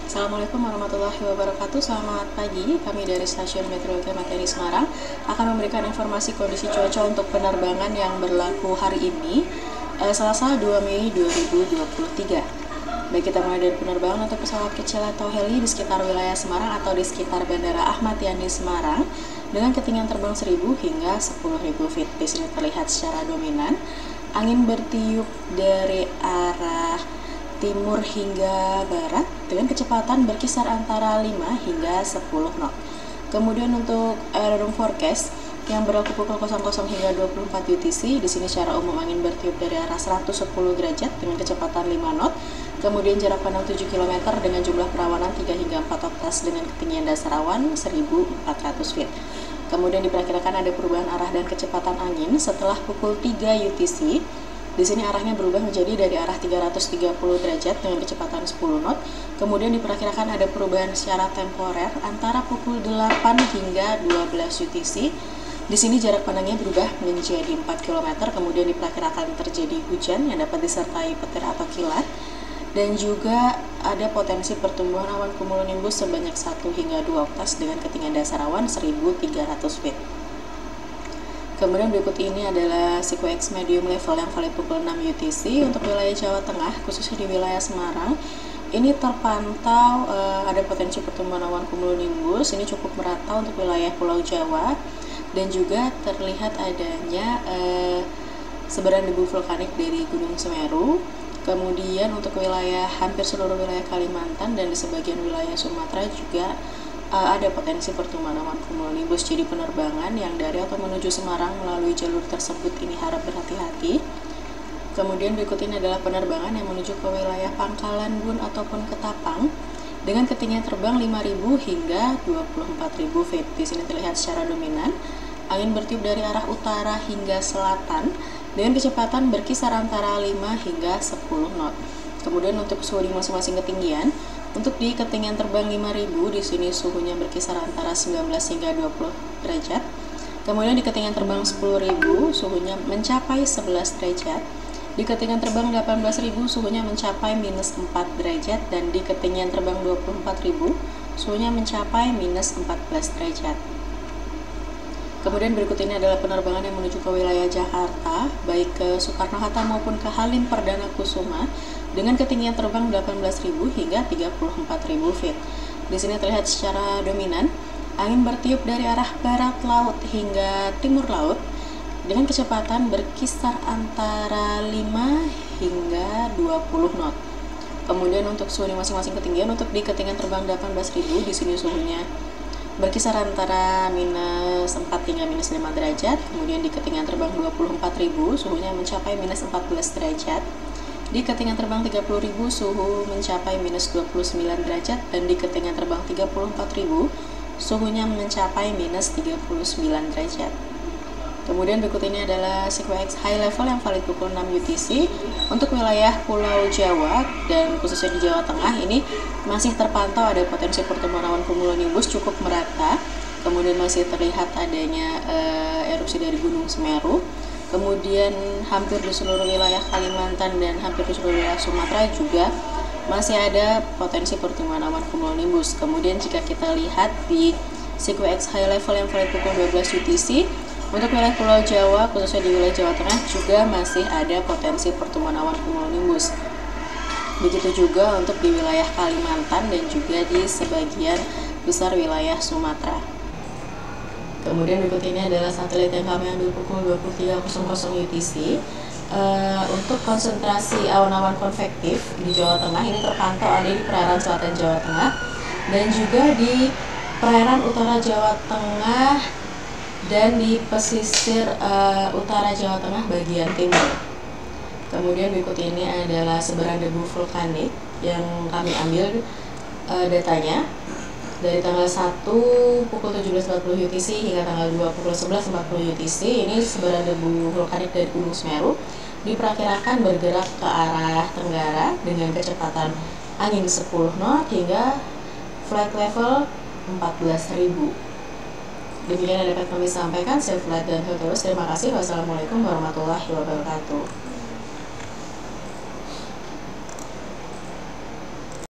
Assalamualaikum warahmatullahi wabarakatuh. Selamat pagi, kami dari Stasiun Meteorologi Materi Semarang akan memberikan informasi kondisi cuaca untuk penerbangan yang berlaku hari ini, Selasa 2 Mei 2023. Baik, kita mulai dari penerbangan untuk pesawat kecil atau heli di sekitar wilayah Semarang atau di sekitar Bandara Ahmad Yani Semarang dengan ketinggian terbang 1000 hingga 10.000 feet. Di sini terlihat secara dominan angin bertiup dari arah timur hingga barat dengan kecepatan berkisar antara 5 hingga 10 knot. Kemudian untuk aerodrome forecast yang berlaku pukul 00 hingga 24 UTC, di sini secara umum angin bertiup dari arah 110 derajat dengan kecepatan 5 knot. Kemudian jarak pandang 7 km dengan jumlah perawanan 3 hingga 4 oktas dengan ketinggian dasar awan 1400 feet. Kemudian diperkirakan ada perubahan arah dan kecepatan angin setelah pukul 3 UTC. Di sini arahnya berubah menjadi dari arah 330 derajat dengan kecepatan 10 knot. Kemudian diperkirakan ada perubahan secara temporer antara pukul 8 hingga 12 UTC. Di sini jarak pandangnya berubah menjadi 4 km. Kemudian diperkirakan terjadi hujan yang dapat disertai petir atau kilat. Dan juga ada potensi pertumbuhan awan cumulonimbus sebanyak 1 hingga 2 oktas dengan ketinggian dasar awan 1300 feet. Kemudian berikut ini adalah SIQX medium level yang valid pukul 6 UTC untuk wilayah Jawa Tengah, khususnya di wilayah Semarang. Ini terpantau ada potensi pertumbuhan awan cumulonimbus, ini cukup merata untuk wilayah Pulau Jawa, dan juga terlihat adanya sebaran debu vulkanik dari Gunung Semeru. Kemudian untuk wilayah hampir seluruh wilayah Kalimantan dan di sebagian wilayah Sumatera juga ada potensi pertumbuhan awan cumulonimbus. Jadi penerbangan yang dari atau menuju Semarang melalui jalur tersebut ini harap berhati-hati. Kemudian berikut ini adalah penerbangan yang menuju ke wilayah Pangkalan Bun ataupun Ketapang dengan ketinggian terbang 5.000 hingga 24.000 feet. Di sini terlihat secara dominan angin bertiup dari arah utara hingga selatan dengan kecepatan berkisar antara 5 hingga 10 knot. Kemudian untuk suhu di masing-masing ketinggian, untuk di ketinggian terbang 5.000 di sini suhunya berkisar antara 19 hingga 20 derajat. Kemudian di ketinggian terbang 10.000 suhunya mencapai 11 derajat. Di ketinggian terbang 18.000 suhunya mencapai minus 4 derajat, dan di ketinggian terbang 24.000 suhunya mencapai minus 14 derajat. Kemudian berikut ini adalah penerbangan yang menuju ke wilayah Jakarta, baik ke Soekarno-Hatta maupun ke Halim Perdana Kusuma dengan ketinggian terbang 18.000 hingga 34.000 feet. Di sini terlihat secara dominan angin bertiup dari arah barat laut hingga timur laut dengan kecepatan berkisar antara 5 hingga 20 knot. Kemudian untuk suhu di masing-masing ketinggian, untuk di ketinggian terbang 18.000 di sini suhunya berkisar antara minus 4 hingga minus 5 derajat. Kemudian di ketinggian terbang 24.000 suhunya mencapai minus 14 derajat. Di ketinggian terbang 30.000 suhu mencapai minus 29 derajat, dan di ketinggian terbang 34.000 suhunya mencapai minus 39 derajat. Kemudian berikut ini adalah SIQX high level yang valid pukul 6 UTC untuk wilayah Pulau Jawa dan khususnya di Jawa Tengah. Ini masih terpantau ada potensi pertumbuhan awan cumulonimbus cukup merata. Kemudian masih terlihat adanya erupsi dari Gunung Semeru. Kemudian hampir di seluruh wilayah Kalimantan dan hampir di seluruh wilayah Sumatera juga masih ada potensi pertumbuhan awan cumulonimbus. Kemudian jika kita lihat di SIQX high level yang valid pukul 12 UTC untuk wilayah Pulau Jawa, khususnya di wilayah Jawa Tengah juga masih ada potensi pertumbuhan awan cumulonimbus. Begitu juga untuk di wilayah Kalimantan dan juga di sebagian besar wilayah Sumatera. Kemudian berikut ini adalah satelit yang kami ambil pukul 23.00 UTC. Untuk konsentrasi awan-awan konvektif di Jawa Tengah ini terpantau ada di perairan selatan Jawa Tengah dan juga di perairan utara Jawa Tengah dan di pesisir utara Jawa Tengah bagian timur. Kemudian berikut ini adalah sebaran debu vulkanik yang kami ambil datanya dari tanggal 1 pukul 17.40 UTC hingga tanggal 2 pukul 11.40 UTC. Ini sebaran debu vulkanik dari Gunung Semeru diperkirakan bergerak ke arah tenggara dengan kecepatan angin 10 knot hingga flight level 14.000. Demikian yang dapat kami sampaikan. Saya Flight dan Terus. Terima kasih. Wassalamualaikum warahmatullahi wabarakatuh.